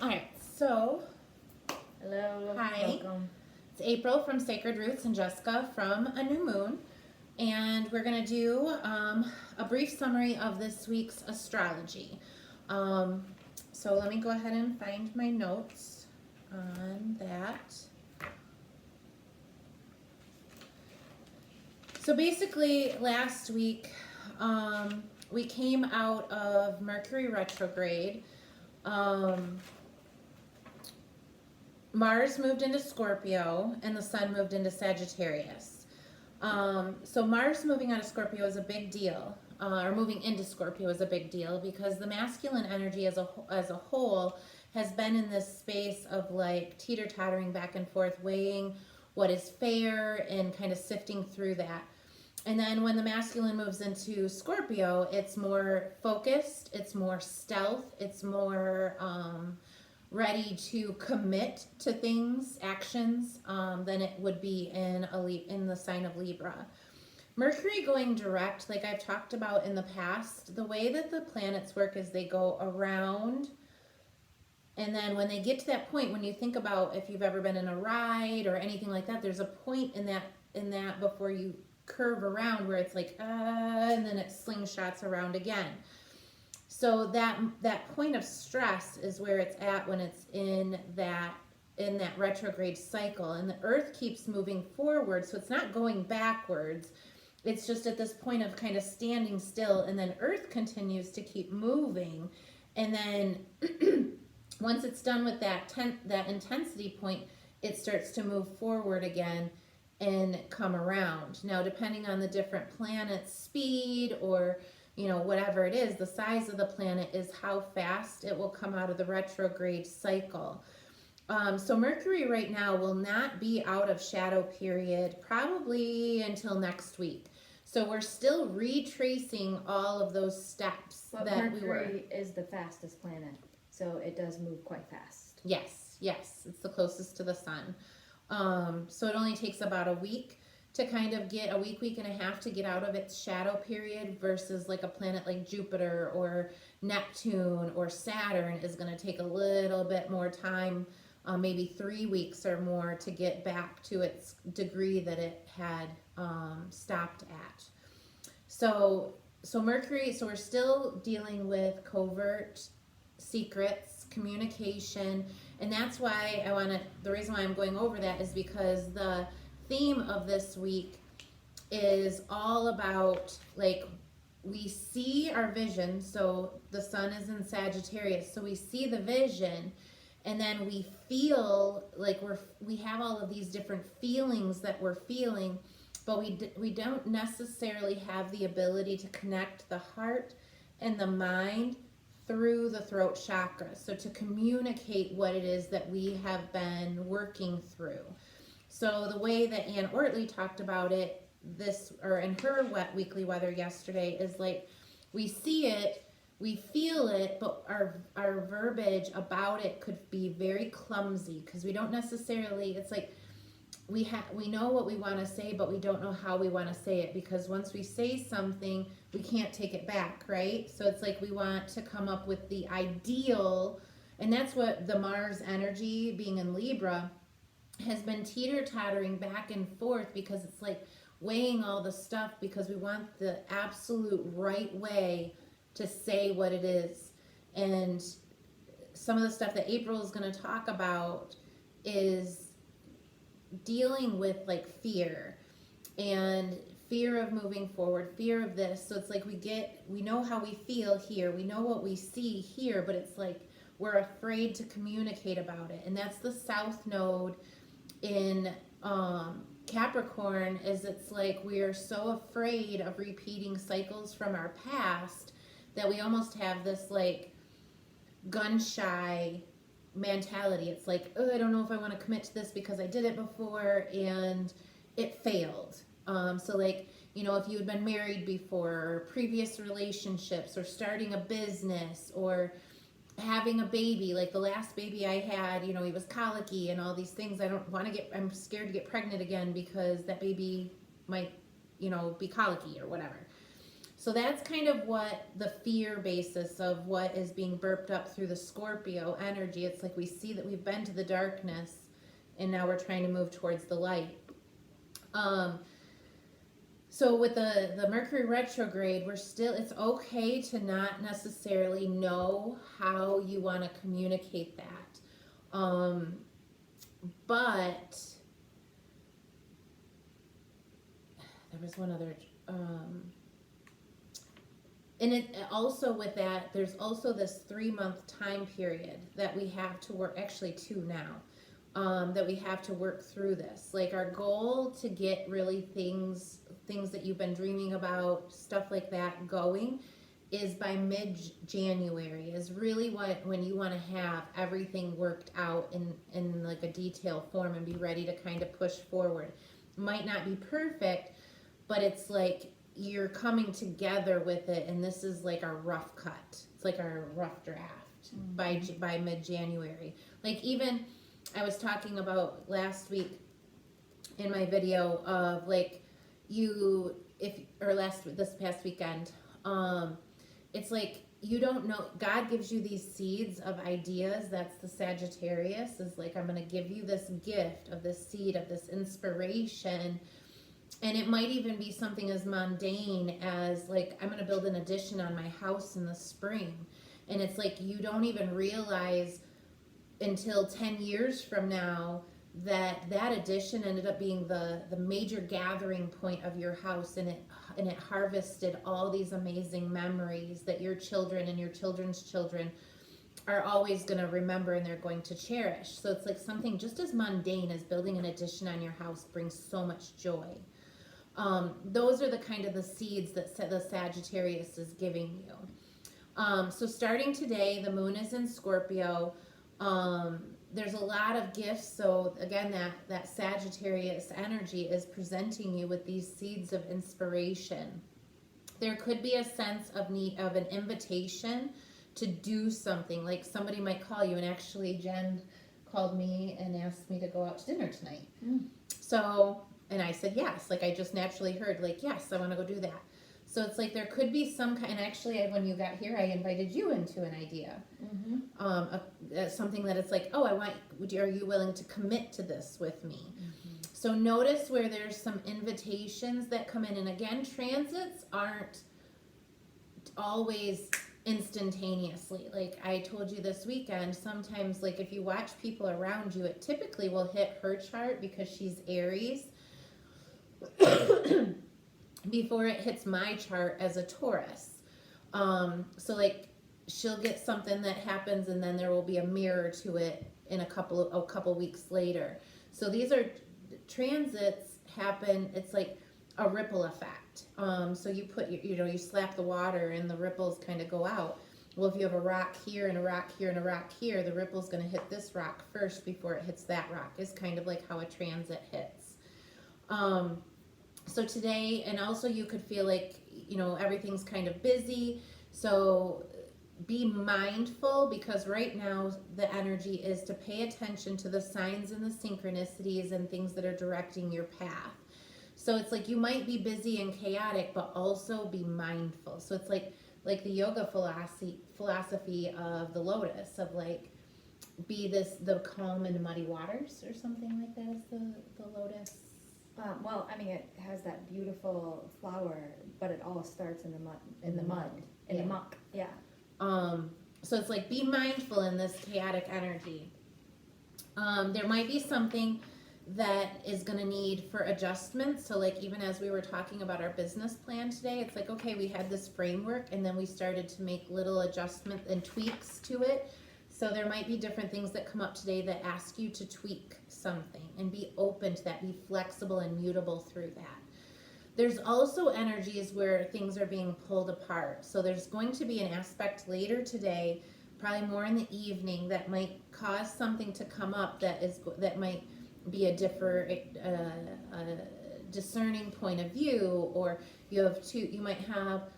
All right, so Hello, hi, welcome. it's April from Sacred Roots and Jessica from A New Moon, and we're gonna do a brief summary of this week's astrology. Um, so let me go ahead and find my notes on that. So basically, last week we came out of Mercury retrograde. Um, Mars moved into Scorpio and the Sun moved into Sagittarius. So Mars moving out of Scorpio is a big deal, or moving into Scorpio is a big deal because the masculine energy as a whole has been in this space of like teeter tottering back and forth, weighing what is fair and kind of sifting through that. And then when the masculine moves into Scorpio, it's more focused, it's more stealth, it's more ready to commit to things, actions, than it would be in the sign of Libra. Mercury going direct, like I've talked about in the past, the way that the planets work is they go around, and then when they get to that point, when you think about if you've ever been in a ride or anything like that, there's a point in that before you curve around where it's like and then it slingshots around again. So that point of stress is where it's at when it's in that retrograde cycle, and the earth keeps moving forward, so it's not going backwards. It's just at this point of kind of standing still, and then earth continues to keep moving, and then once it's done with that intensity point, it starts to move forward again and come around. Now, depending on the different planets' speed or whatever it is, the size of the planet is how fast it will come out of the retrograde cycle. So Mercury right now will not be out of shadow period probably until next week. So we're still retracing all of those steps But that we were. Mercury is the fastest planet, so it does move quite fast. Yes, it's the closest to the sun. So it only takes about a week to kind of get a week and a half to get out of its shadow period versus like a planet like Jupiter or Neptune or Saturn is going to take a little bit more time, maybe 3 weeks or more to get back to its degree that it had stopped at. So Mercury, so we're still dealing with covert secrets, communication, and that's why the reason why I'm going over that is because the theme of this week is all about like we see our vision. So the sun is in Sagittarius, so we see the vision, and then we feel like we have all of these different feelings that we're feeling, but we don't necessarily have the ability to connect the heart and the mind through the throat chakra. So to communicate what it is that we have been working through. So the way that Ann Ortley talked about it in her weekly weather yesterday is like we see it, we feel it, but our verbiage about it could be very clumsy because we don't necessarily, it's like we know what we want to say, but we don't know how we want to say it, because once we say something, we can't take it back, right? So it's like we want to come up with the ideal, and that's what the Mars energy being in Libra has been teeter-tottering back and forth, because it's like weighing all the stuff because we want the absolute right way to say what it is. And some of the stuff that April is going to talk about is dealing with like fear and fear of moving forward, fear of this. So it's like we know how we feel here, we know what we see here, but it's like we're afraid to communicate about it. And that's the south node in Capricorn, is it's like we are so afraid of repeating cycles from our past that we almost have this like gun shy mentality. It's like, oh, I don't know if I want to commit to this because I did it before and it failed. So like, if you had been married before, or previous relationships, or starting a business, or having a baby, like the last baby I had, he was colicky and all these things. I'm scared to get pregnant again because that baby might, be colicky or whatever. So that's kind of what the fear basis of what is being burped up through the Scorpio energy. It's like we see that we've been to the darkness and now we're trying to move towards the light. So with the Mercury retrograde, it's okay to not necessarily know how you want to communicate that. But there was one other, and it also with that, there's also this 3-month time period that we have to work, actually 2 now, that we have to work through this. Like our goal to get really things that you've been dreaming about, stuff like that going, is by mid-January is really when you want to have everything worked out in like a detailed form and be ready to kind of push forward. Might not be perfect, but it's like you're coming together with it, and this is like our rough cut. It's like our rough draft by mid-January. Like even I was talking about last week in my video of like this past weekend, it's like you don't know, God gives you these seeds of ideas. That's the Sagittarius, is like, I'm going to give you this gift of this seed of this inspiration. And it might even be something as mundane as like, I'm going to build an addition on my house in the spring. And it's like, you don't even realize until 10 years from now that addition ended up being the major gathering point of your house, and it harvested all these amazing memories that your children and your children's children are always going to remember and they're going to cherish. So it's like something just as mundane as building an addition on your house brings so much joy. Those are the kind of the seeds that the Sagittarius is giving you. So starting today, the moon is in Scorpio. There's a lot of gifts. So again, that Sagittarius energy is presenting you with these seeds of inspiration. There could be a sense of need of an invitation to do something. Like somebody might call you, and actually Jen called me and asked me to go out to dinner tonight. So, and I said yes. Like I just naturally heard like, yes, I want to go do that. So it's like there could be some kind, and actually when you got here, I invited you into an idea. Something that it's like, oh, are you willing to commit to this with me? So notice where there's some invitations that come in. And again, transits aren't always instantaneously. Like I told you this weekend, sometimes like if you watch people around you, it typically will hit her chart because she's Aries before it hits my chart as a Taurus. So like she'll get something that happens and then there will be a mirror to it in a couple weeks later. So these are transits happen. It's like a ripple effect. So you put you slap the water and the ripples kind of go out. Well, if you have a rock here and a rock here and a rock here, the ripple's going to hit this rock first before it hits that rock. Is kind of like how a transit hits. So today, and also you could feel like, everything's kind of busy. So be mindful, because right now the energy is to pay attention to the signs and the synchronicities and things that are directing your path. So it's like you might be busy and chaotic, but also be mindful. So it's like the yoga philosophy of the lotus, of like be the calm in the muddy waters, or something like that is the lotus. Well, I mean, it has that beautiful flower, but it all starts in the mud, the muck. Yeah. So it's like be mindful in this chaotic energy. There might be something that is going to need for adjustment. So like even as we were talking about our business plan today, it's like, okay, we had this framework and then we started to make little adjustments and tweaks to it. So there might be different things that come up today that ask you to tweak something, and be open to that, be flexible and mutable through that. There's also energies where things are being pulled apart. So there's going to be an aspect later today, probably more in the evening, that might cause something to come up that might be a discerning point of view, or you might have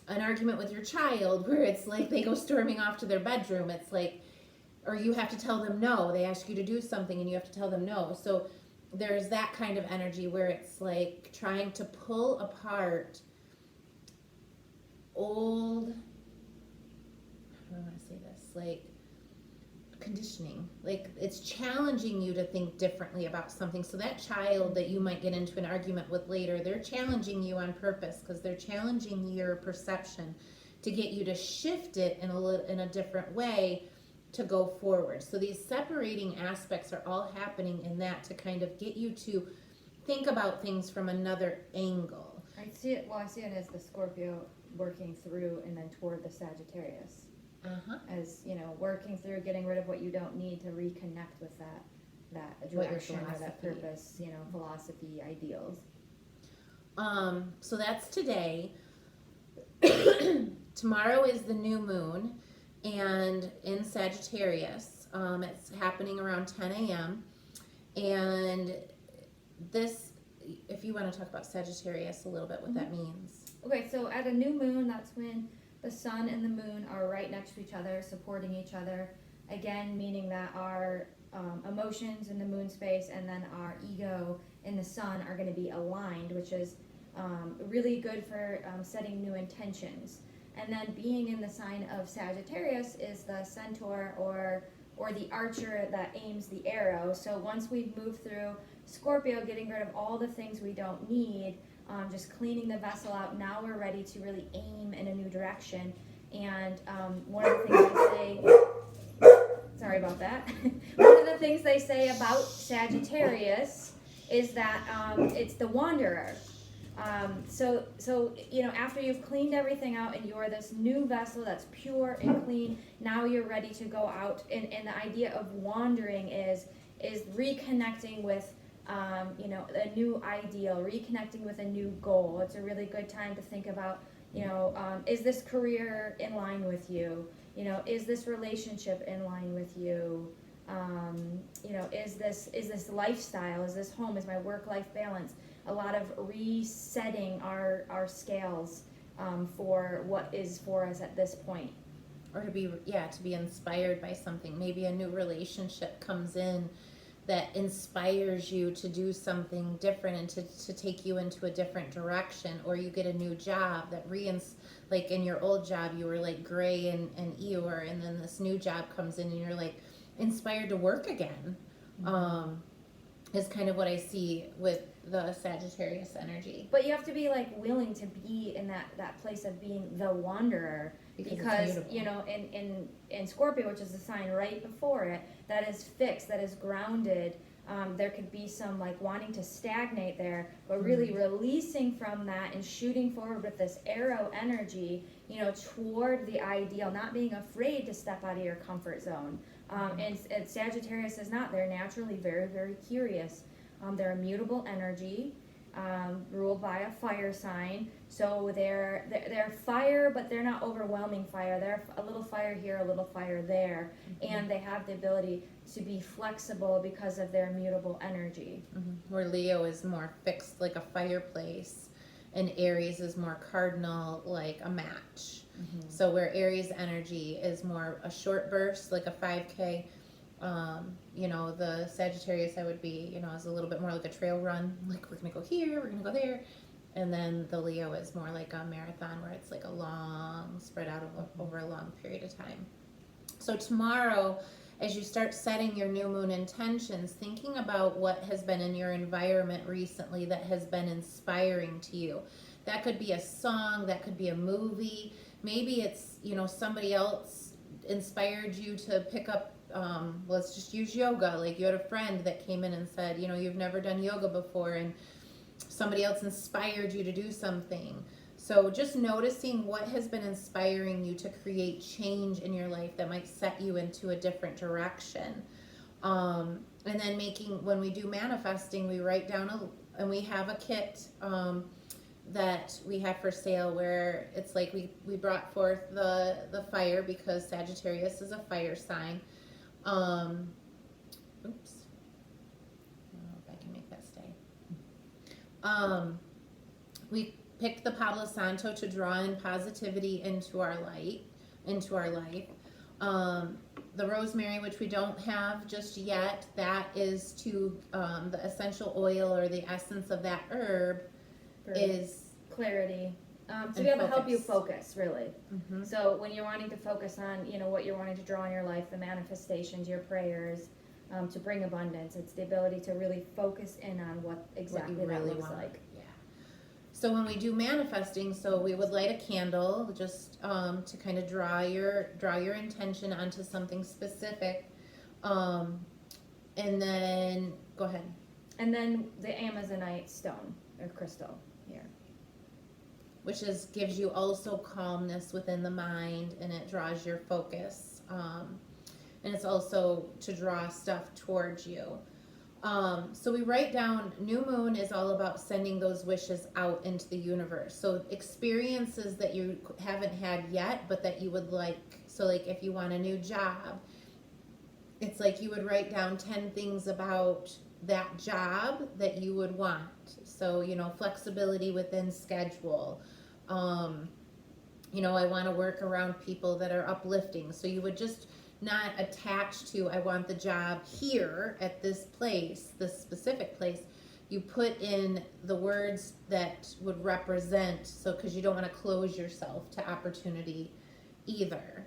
an argument with your child where it's like they go storming off to their bedroom. It's like, or you have to tell them no. They ask you to do something and you have to tell them no. So there's that kind of energy where it's like trying to pull apart old, how do I want to say this, like conditioning, like it's challenging you to think differently about something. So that child that you might get into an argument with later, they're challenging you on purpose because they're challenging your perception to get you to shift it in a different way to go forward. So these separating aspects are all happening in that to kind of get you to think about things from another angle. I see it as the Scorpio working through and then toward the Sagittarius. As, working through, getting rid of what you don't need to reconnect with that direction or that purpose, philosophy, ideals. So that's today. Tomorrow is the new moon, and in Sagittarius, it's happening around 10 a.m. And this, if you want to talk about Sagittarius a little bit, what that means. Okay, so at a new moon, that's when the sun and the moon are right next to each other, supporting each other. Again, meaning that our emotions in the moon space and then our ego in the sun are going to be aligned, which is really good for setting new intentions. And then being in the sign of Sagittarius is the centaur or the archer that aims the arrow. So once we've moved through Scorpio, getting rid of all the things we don't need, just cleaning the vessel out, now we're ready to really aim in a new direction. And one of the things they say, sorry about that, one of the things they say about Sagittarius is that it's the wanderer. So after you've cleaned everything out and you're this new vessel that's pure and clean, now you're ready to go out. And the idea of wandering is reconnecting with a new ideal, reconnecting with a new goal. It's a really good time to think about, is this career in line with you? Is this relationship in line with you? Is this lifestyle? Is this home? Is my work-life balance? A lot of resetting our scales for what is for us at this point. Or to be inspired by something. Maybe a new relationship comes in that inspires you to do something different and to take you into a different direction. Or you get a new job that like in your old job you were like gray and Eeyore, and then this new job comes in and you're like inspired to work again. Is kind of what I see with the Sagittarius energy. But you have to be like willing to be in that place of being the wanderer, because in Scorpio, which is the sign right before it, that is fixed, that is grounded. There could be some like wanting to stagnate there, but really releasing from that and shooting forward with this arrow energy, toward the ideal, not being afraid to step out of your comfort zone. And Sagittarius is not. They're naturally very, very curious. They're a mutable energy, ruled by a fire sign. So they're fire, but they're not overwhelming fire. They're a little fire here, a little fire there. And they have the ability to be flexible because of their mutable energy. Where Leo is more fixed, like a fireplace, and Aries is more cardinal, like a match. So where Aries energy is more a short burst, like a 5K, the Sagittarius I would be, is a little bit more like a trail run, like we're going to go here, we're going to go there. And then the Leo is more like a marathon where it's like a long, spread out over a long period of time. So tomorrow, as you start setting your new moon intentions, thinking about what has been in your environment recently that has been inspiring to you. That could be a song, that could be a movie. Maybe it's, somebody else inspired you to pick up, let's just use yoga. Like you had a friend that came in and said, you've never done yoga before, and somebody else inspired you to do something. So just noticing what has been inspiring you to create change in your life that might set you into a different direction. And then when we do manifesting, we write down and we have a kit that we have for sale where it's like we brought forth the fire because Sagittarius is a fire sign. Oops. I don't know if I can make that stay. We picked the Palo Santo to draw in positivity into our life. The rosemary, which we don't have just yet, that is to the essential oil or the essence of that herb For is clarity, To And be able to help you focus. focus, really. Mm-hmm. So when you're wanting to focus on, what you're wanting to draw in your life, the manifestations, your prayers, to bring abundance, it's the ability to really focus in on what exactly that really looks want. like. Yeah. So when we do manifesting, so we would light a candle just to kind of draw your intention onto something specific, and then go ahead. And then the Amazonite stone or crystal here. Which gives you also calmness within the mind, and it draws your focus, and it's also to draw stuff towards you. So we write down, new moon is all about sending those wishes out into the universe. So experiences that you haven't had yet, but that you would like. So like if you want a new job, it's like you would write down 10 things about that job that you would want. So, flexibility within schedule. I want to work around people that are uplifting. So you would just not attach to, I want the job here at this place, this specific place. You put in the words that would represent, so because you don't want to close yourself to opportunity either.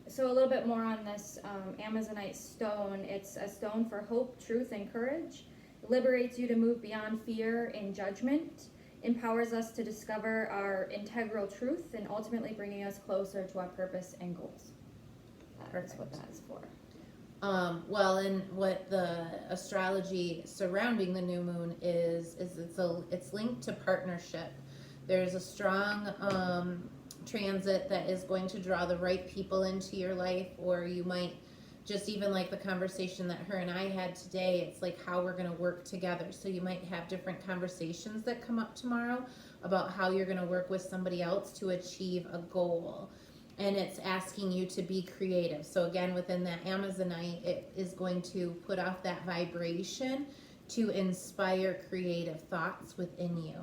So a little bit more on this Amazonite stone. It's a stone for hope, truth, and courage. It liberates you to move beyond fear and judgment, empowers us to discover our integral truth, and ultimately bringing us closer to our purpose and goals. That's what that is for. Well, and what the astrology surrounding the new moon is it's linked to partnership. There's a strong transit that is going to draw the right people into your life, or you might just even like the conversation that her and I had today, it's like how we're going to work together. So you might have different conversations that come up tomorrow about how you're going to work with somebody else to achieve a goal. And it's asking you to be creative. So again, within that Amazonite, it is going to put off that vibration to inspire creative thoughts within you.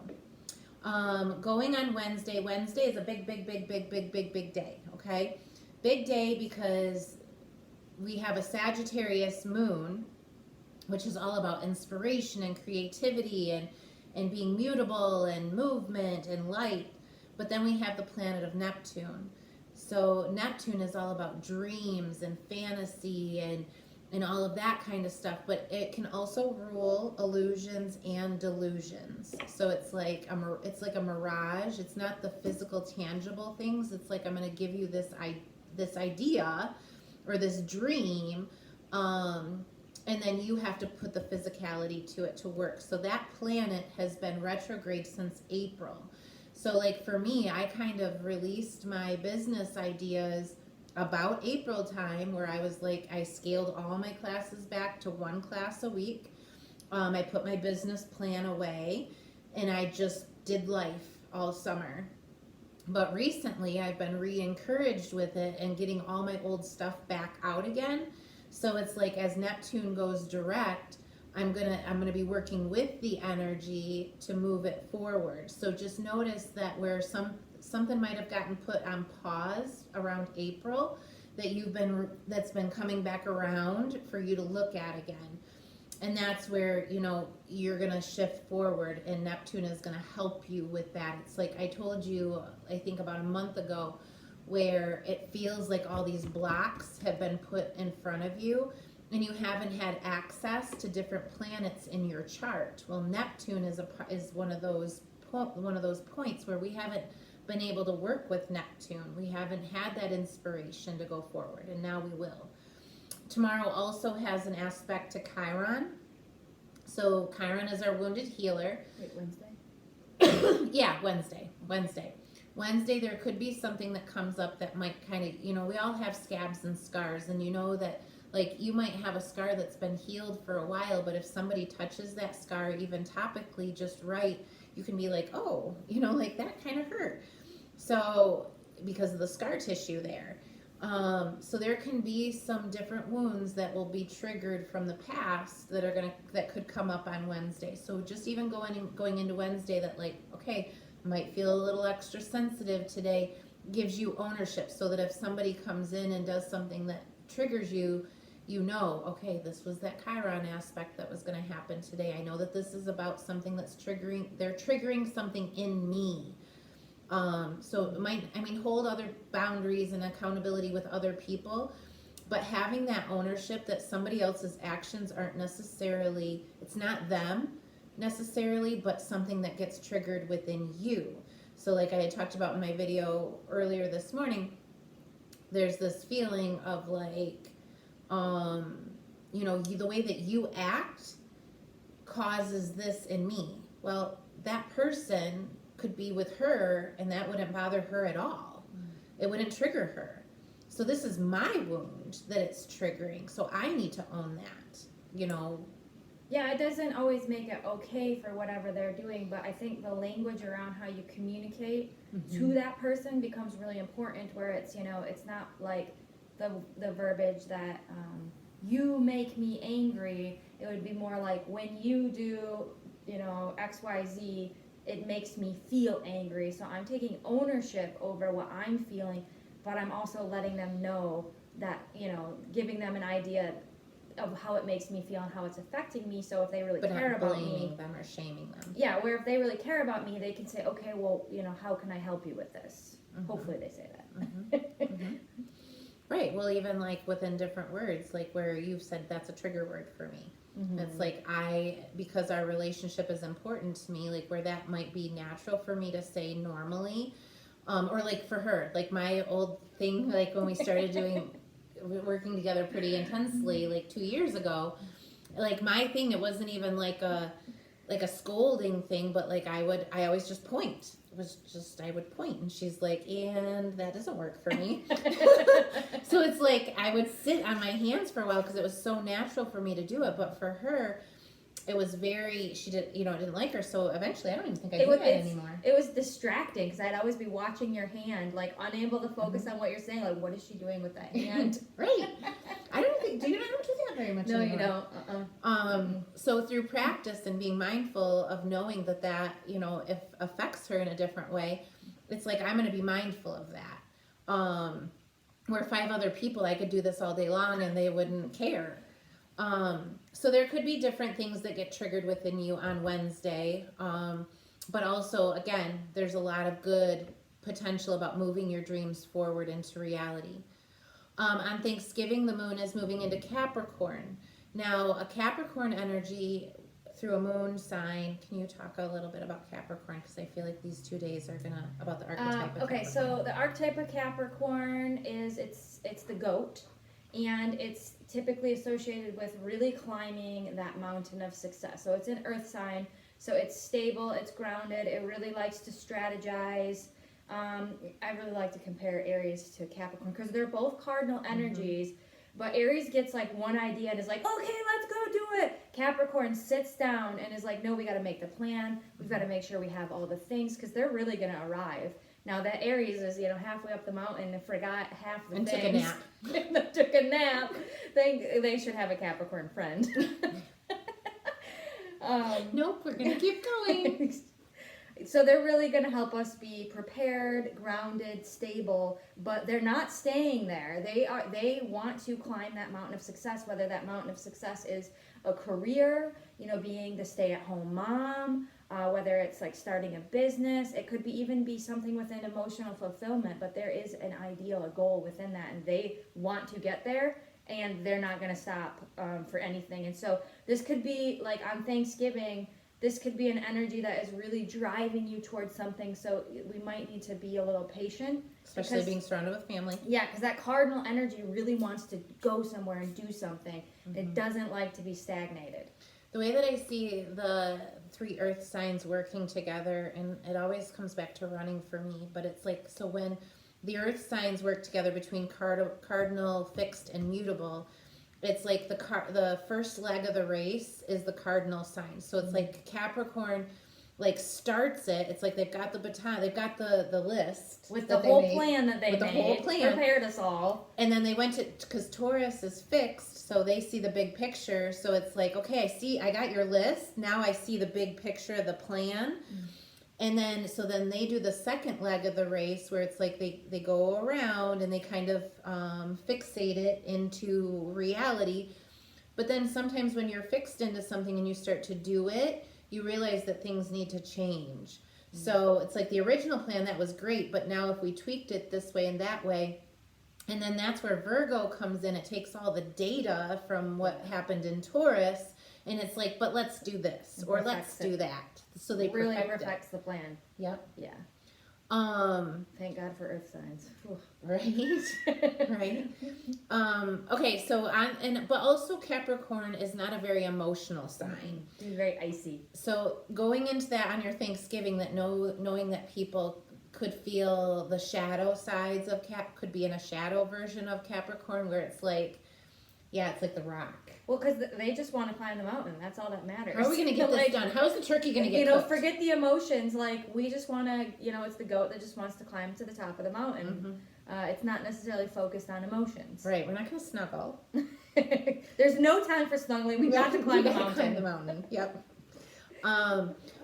Going on Wednesday. Wednesday is a big day, okay? Big day because we have a Sagittarius moon, which is all about inspiration and creativity and being mutable and movement and light. But then we have the planet of Neptune. So Neptune is all about dreams and fantasy and all of that kind of stuff, but it can also rule illusions and delusions. So it's like a mirage. It's not the physical, tangible things. It's like I'm going to give you this idea or this dream, and then you have to put the physicality to it to work. So that planet has been retrograde since April. So like for me, I kind of released my business ideas about April time, where I was like, I scaled all my classes back to one class a week. I put my business plan away, and I just did life all summer. But recently I've been re-encouraged with it and getting all my old stuff back out again. So it's like as Neptune goes direct, I'm gonna be working with the energy to move it forward. So just notice that where something might have gotten put on pause around April, that's been coming back around for you to look at again. And that's where, you're going to shift forward, and Neptune is going to help you with that. It's like I told you, I think about a month ago, where it feels like all these blocks have been put in front of you and you haven't had access to different planets in your chart. Well, Neptune is one of those points where we haven't been able to work with Neptune. We haven't had that inspiration to go forward, and now we will. Tomorrow also has an aspect to Chiron. So Chiron is our wounded healer. Wait, Wednesday? Yeah, Wednesday. Wednesday, there could be something that comes up that might kind of, we all have scabs and scars, and that, like, you might have a scar that's been healed for a while, but if somebody touches that scar, even topically just right, you can be like, oh, like that kind of hurt. So, because of the scar tissue there. So there can be some different wounds that will be triggered from the past that could come up on Wednesday. So just even going into Wednesday, that like, okay, might feel a little extra sensitive today, gives you ownership, so that if somebody comes in and does something that triggers you, okay, this was that Chiron aspect that was going to happen today. I know that this is about something they're triggering something in me. So it might, I mean, hold other boundaries and accountability with other people, but having that ownership that somebody else's actions aren't necessarily, it's not them necessarily, but something that gets triggered within you. So like I had talked about in my video earlier this morning, there's this feeling of like, the way that you act causes this in me. Well, that person could be with her and that wouldn't bother her at all. It wouldn't trigger her. So this is my wound that it's triggering. So I need to own that, Yeah, it doesn't always make it okay for whatever they're doing, but I think the language around how you communicate to that person becomes really important, where it's, it's not like the verbiage that you make me angry. It would be more like, when you do, XYZ, it makes me feel angry. So I'm taking ownership over what I'm feeling, but I'm also letting them know that, giving them an idea of how it makes me feel and how it's affecting me. So if they really care about me, blaming them or shaming them. Yeah, where if they really care about me, they can say, okay, well, how can I help you with this? Hopefully they say that. Right. Well, even like within different words, like where you've said that's a trigger word for me. It's like because our relationship is important to me, like where that might be natural for me to say normally, or like for her, like my old thing, like when we started working together pretty intensely, like 2 years ago, like my thing, it wasn't even like a scolding thing, but like I always just point. It was just, I would point, and she's like, and that doesn't work for me. So it's like I would sit on my hands for a while because it was so natural for me to do it, but for her it was she didn't like her, so eventually I don't even think I do that anymore. It was distracting because I'd always be watching your hand, like unable to focus on what you're saying, like what is she doing with that hand? Right. I don't do that very much anymore. No, you don't. So through practice and being mindful of knowing that if affects her in a different way, it's like I'm going to be mindful of that. Where 5 other people, I could do this all day long and they wouldn't care. So there could be different things that get triggered within you on Wednesday. But also, again, there's a lot of good potential about moving your dreams forward into reality. On Thanksgiving, the moon is moving into Capricorn. Now, a Capricorn energy through a moon sign. Can you talk a little bit about Capricorn? Because I feel like these 2 days are about the archetype of okay, Capricorn. so the archetype of Capricorn is it's the goat, and it's typically associated with really climbing that mountain of success. So it's an earth sign, so it's stable, it's grounded, it really likes to strategize. I really like to compare Aries to Capricorn because they're both cardinal energies, but Aries gets like one idea and is like, okay, let's go do it. Capricorn sits down and is like, no, we got to make the plan. We've got to make sure we have all the things, because they're really going to arrive. Now that Aries is, halfway up the mountain and forgot half the things. Took a nap. Took a nap. They should have a Capricorn friend. Nope, we're going to keep going. So they're really going to help us be prepared, grounded, stable, but they're not staying there. They want to climb that mountain of success, whether that mountain of success is a career, being the stay-at-home mom, whether it's like starting a business. It could even be something within emotional fulfillment, but there is an ideal, a goal within that, and they want to get there, and they're not going to stop for anything. And so this could be like on Thanksgiving. This could be an energy that is really driving you towards something, so we might need to be a little patient. Especially being surrounded with family. Yeah, because that cardinal energy really wants to go somewhere and do something. It doesn't like to be stagnated. The way that I see the 3 earth signs working together, and it always comes back to running for me, but it's like, so when the earth signs work together between cardinal, fixed, and mutable, it's like the first leg of the race is the cardinal sign. So it's like Capricorn starts it. It's like they've got the baton, they've got the list with the whole plan that they made. The whole plan prepared us all. And then they went because Taurus is fixed, so they see the big picture. So it's like, okay, I got your list. Now I see the big picture of the plan. And then they do the second leg of the race, where it's like they go around and they kind of fixate it into reality. But then sometimes when you're fixed into something and you start to do it, you realize that things need to change. So it's like the original plan, that was great, but now if we tweaked it this way and that way, and then that's where Virgo comes in. It takes all the data from what happened in Taurus, and it's like, but let's do this, or let's do that. So they really perfect perfects the plan. Yep. Yeah. Um, Thank God for earth signs. right. Right. Okay, so but also Capricorn is not a very emotional sign. He's very icy. So going into that on your Thanksgiving, that knowing that people could feel the shadow sides of could be in a shadow version of Capricorn, where it's like, yeah, it's like the Rock. Well, because they just want to climb the mountain. That's all that matters. How are we going to get this done? How is the turkey going to get cooked? Forget the emotions. Like, we just want to, it's the goat that just wants to climb to the top of the mountain. It's not necessarily focused on emotions. Right. We're not going to snuggle. There's no time for snuggling. We got to climb the mountain. Climb the mountain. Yep.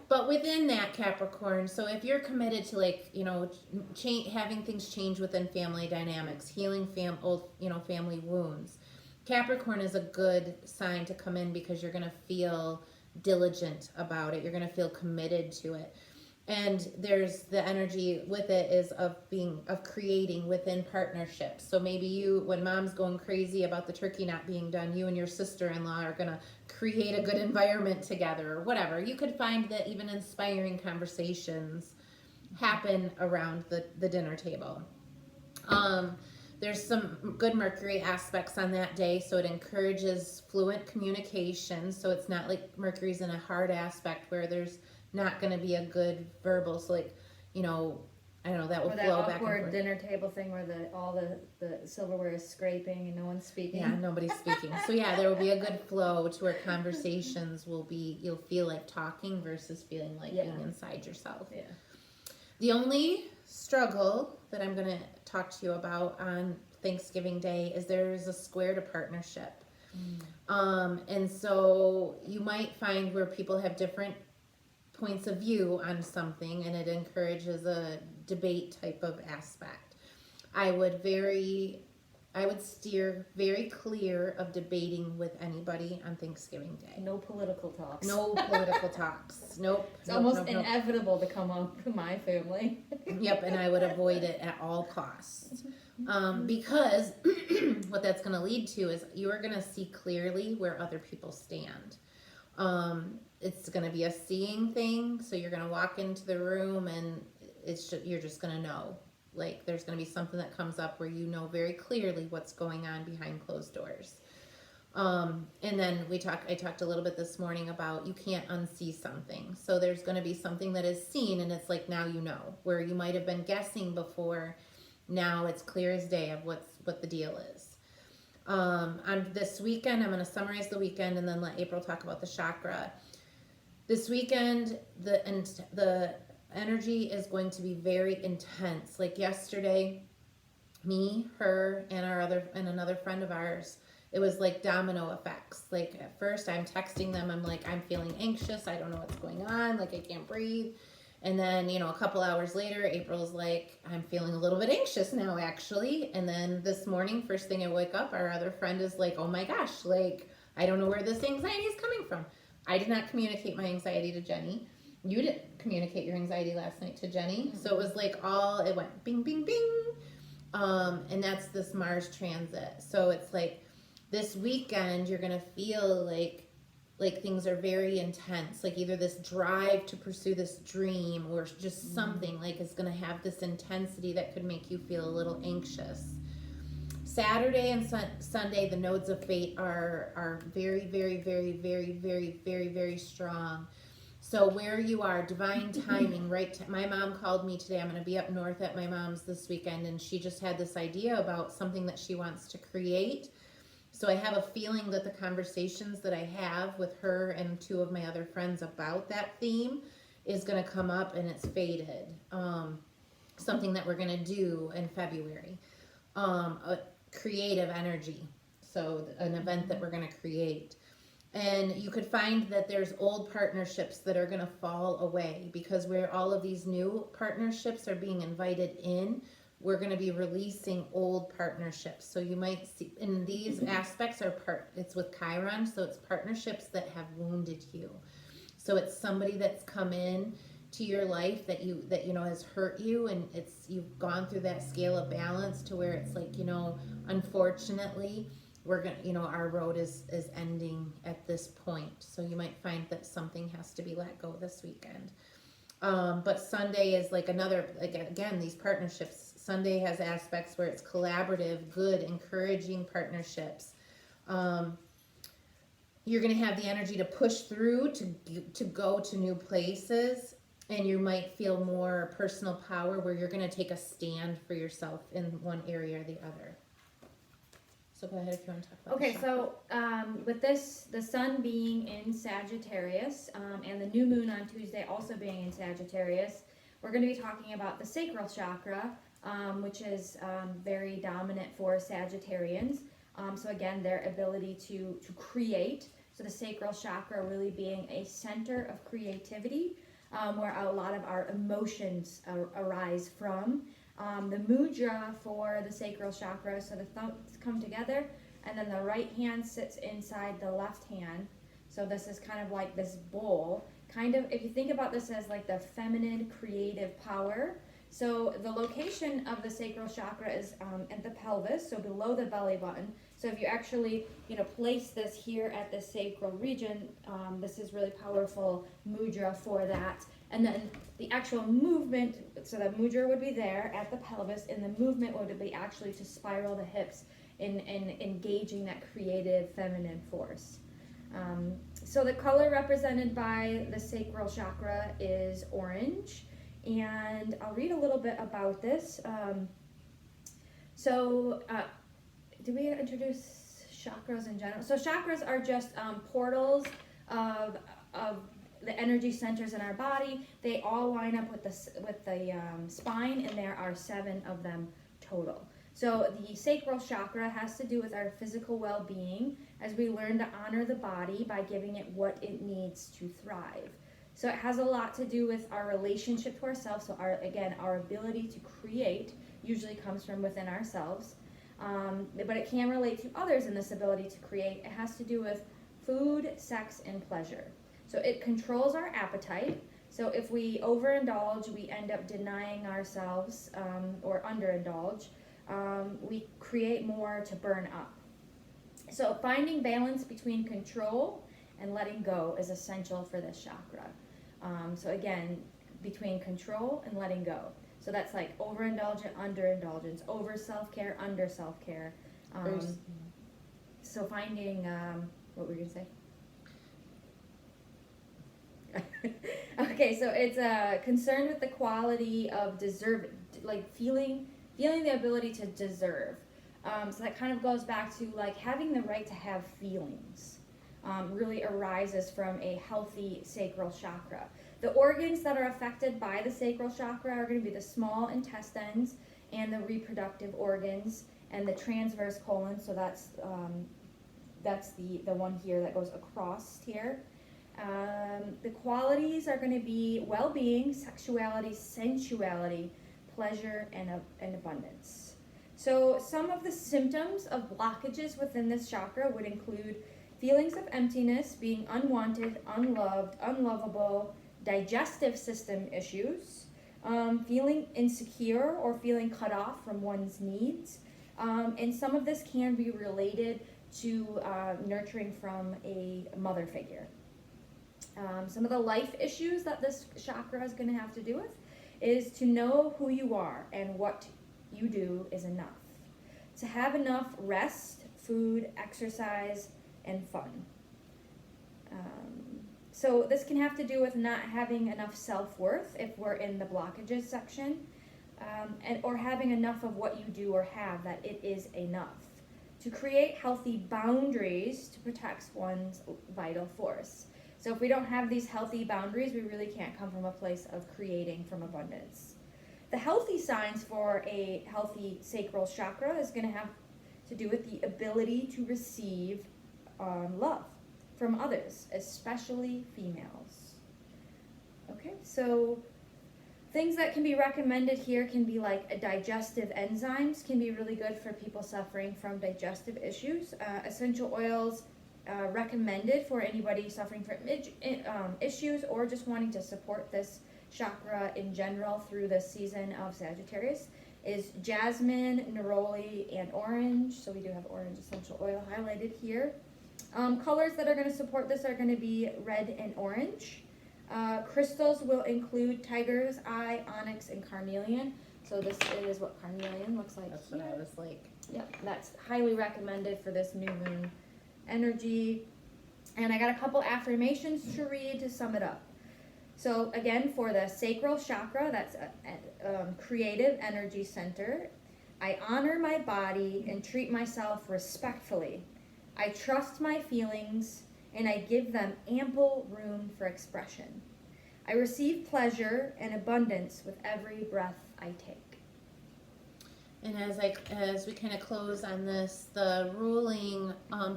But within that, Capricorn, so if you're committed to, like, having things change within family dynamics, healing family wounds, Capricorn is a good sign to come in, because you're going to feel diligent about it. You're going to feel committed to it. And there's the energy with it is of creating within partnerships. So maybe when mom's going crazy about the turkey not being done, you and your sister-in-law are going to create a good environment together, or whatever. You could find that even inspiring conversations happen around the dinner table. There's some good Mercury aspects on that day, so it encourages fluent communication. So it's not like Mercury's in a hard aspect where there's not going to be a good verbal. So, like, I don't know, that will flow back and forth. Or that awkward dinner table thing where all the silverware is scraping and no one's speaking. Yeah, nobody's speaking. So yeah, there will be a good flow to where conversations you'll feel like talking versus feeling like being inside yourself. Yeah. The only struggle that I'm going to talk to you about on Thanksgiving Day is there's a square to partnership. And so you might find where people have different points of view on something, and it encourages a debate type of aspect. I would steer very clear of debating with anybody on Thanksgiving Day. No political talks. No political talks. Nope. It's almost inevitable to come up in my family. Yep, and I would avoid it at all costs. Because what that's going to lead to is you are going to see clearly where other people stand. It's going to be a seeing thing, so you're going to walk into the room and you're just going to know. Like, there's going to be something that comes up where you know very clearly what's going on behind closed doors. And then I talked a little bit this morning about you can't unsee something. So there's going to be something that is seen, and it's like, now you know, where you might have been guessing before. Now it's clear as day of what the deal is. On this weekend, I'm going to summarize the weekend and then let April talk about the chakra. This weekend, the energy is going to be very intense. Like yesterday, me, her, and another friend of ours, it was like domino effects. Like, at first I'm texting them, I'm like, I'm feeling anxious, I don't know what's going on, like I can't breathe. And then, a couple hours later, April's like, I'm feeling a little bit anxious now, actually. And then this morning, first thing I wake up, our other friend is like, oh my gosh, like, I don't know where this anxiety is coming from. I did not communicate my anxiety to Jenny. You didn't communicate your anxiety last night to Jenny. Mm-hmm. So it was like it went bing, bing, bing. And that's this Mars transit. So it's like this weekend, you're going to feel like things are very intense. Like either this drive to pursue this dream or just something like is going to have this intensity that could make you feel a little anxious. Saturday and Sunday, the nodes of fate are very, very, very, very, very, very, very strong. So where you are, divine timing, right? My mom called me today. I'm going to be up north at my mom's this weekend, and she just had this idea about something that she wants to create. So I have a feeling that the conversations that I have with her and two of my other friends about that theme is going to come up, and it's fated. Something that we're going to do in February. A creative energy. So an event that we're going to create. And you could find that there's old partnerships that are going to fall away, because where all of these new partnerships are being invited in, we're going to be releasing old partnerships. So you might see, in these aspects it's with Chiron, so it's partnerships that have wounded you. So it's somebody that's come in to your life that you know has hurt you, and you've gone through that scale of balance to where it's like, unfortunately we're gonna, our road is ending at this point. So you might find that something has to be let go this weekend. But Sunday is like another, like, again, these partnerships. Sunday has aspects where it's collaborative, good, encouraging partnerships. Um, you're going to have the energy to push through, to go to new places, and you might feel more personal power where you're going to take a stand for yourself in one area or the other. So go ahead if you want to talk about Okay, the so with this, the sun being in Sagittarius and the new moon on Tuesday also being in Sagittarius, we're going to be talking about the sacral chakra, which is very dominant for Sagittarians. So again, their ability to create. So the sacral chakra really being a center of creativity, where a lot of our emotions arise from. The mudra for the sacral chakra, so the thumbs come together, and then the right hand sits inside the left hand. So this is kind of like this bowl. Kind of, if you think about this as like the feminine creative power. So the location of the sacral chakra is at the pelvis, so below the belly button. So if you actually, place this here at the sacral region, this is really powerful mudra for that. And then the actual movement, so the mudra would be there at the pelvis, and the movement would be actually to spiral the hips in engaging that creative feminine force. So the color represented by the sacral chakra is orange, and I'll read a little bit about this. Did we introduce chakras in general? So chakras are just portals of the energy centers in our body. They all line up with the spine, and there are 7 of them total. So the sacral chakra has to do with our physical well-being, as we learn to honor the body by giving it what it needs to thrive. So it has a lot to do with our relationship to ourselves. So our ability to create usually comes from within ourselves. But it can relate to others in this ability to create. It has to do with food, sex, and pleasure. So it controls our appetite. So if we overindulge, we end up denying ourselves, or underindulge. We create more to burn up. So finding balance between control and letting go is essential for this chakra. So again, between control and letting go. So that's like overindulgence, underindulgence, over self-care, under self-care. So finding, what were you going to say? Okay, so it's concerned with the quality of deserve, like feeling the ability to deserve. So that kind of goes back to like having the right to have feelings. Really arises from a healthy sacral chakra. The organs that are affected by the sacral chakra are going to be the small intestines and the reproductive organs and the transverse colon. So that's the one here that goes across here. The qualities are going to be well-being, sexuality, sensuality, pleasure, and abundance. So some of the symptoms of blockages within this chakra would include feelings of emptiness, being unwanted, unloved, unlovable, digestive system issues, feeling insecure or feeling cut off from one's needs. And some of this can be related to nurturing from a mother figure. Some of the life issues that this chakra is going to have to do with is to know who you are and what you do is enough. To have enough rest, food, exercise, and fun. So this can have to do with not having enough self-worth if we're in the blockages section, or having enough of what you do or have that it is enough. To create healthy boundaries to protect one's vital force. So if we don't have these healthy boundaries, we really can't come from a place of creating from abundance. The healthy signs for a healthy sacral chakra is going to have to do with the ability to receive love from others, especially females. Okay, so things that can be recommended here can be like digestive enzymes can be really good for people suffering from digestive issues. Essential oils recommended for anybody suffering from issues or just wanting to support this chakra in general through the season of Sagittarius is jasmine, neroli, and orange. So we do have orange essential oil highlighted here. Colors that are going to support this are going to be red and orange. Crystals will include tiger's eye, onyx, and carnelian. So this is what carnelian looks like. That's what I was like. Yep, that's highly recommended for this new moon energy. And I got a couple affirmations to read to sum it up. So again, for the sacral chakra, that's a creative energy center. I honor my body and treat myself respectfully. I trust my feelings and I give them ample room for expression. I receive pleasure and abundance with every breath I take. And as we kind of close on this, the ruling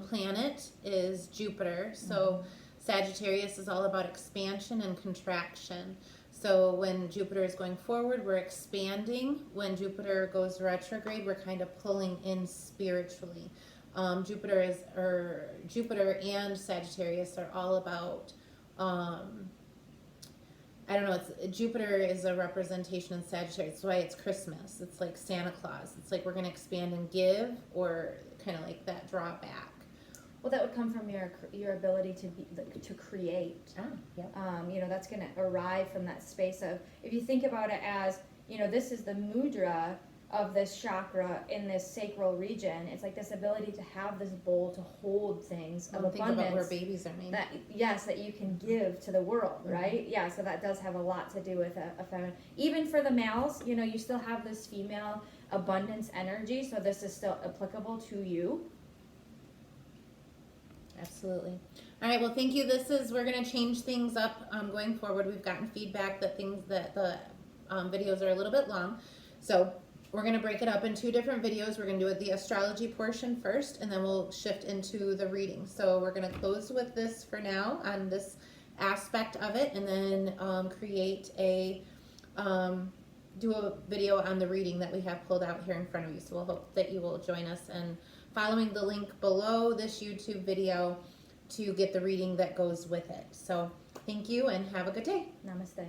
planet is Jupiter. So Sagittarius is all about expansion and contraction. So when Jupiter is going forward, we're expanding. When Jupiter goes retrograde, we're kind of pulling in spiritually. Jupiter and Sagittarius are all about I don't know, Jupiter is a representation in Sagittarius. That's why it's Christmas. It's like Santa Claus. It's like we're going to expand and give, or kind of like that draw back. Well, that would come from your ability to create. Yep. That's going to arrive from that space of, if you think about it as, this is the mudra of this chakra in this sacral region. It's like this ability to have this bowl to hold things of abundance. Think about where babies are made. That you can give to the world, right? Yeah, so that does have a lot to do with a feminine. Even for the males, you still have this female abundance energy, so this is still applicable to you. Absolutely. All right, well, thank you. We're going to change things up going forward. We've gotten feedback that the videos are a little bit long. So we're going to break it up in 2 different videos. We're going to do the astrology portion first, and then we'll shift into the reading. So we're going to close with this for now on this aspect of it, and then do a video on the reading that we have pulled out here in front of you. So we'll hope that you will join us and following the link below this YouTube video to get the reading that goes with it. So thank you and have a good day. Namaste.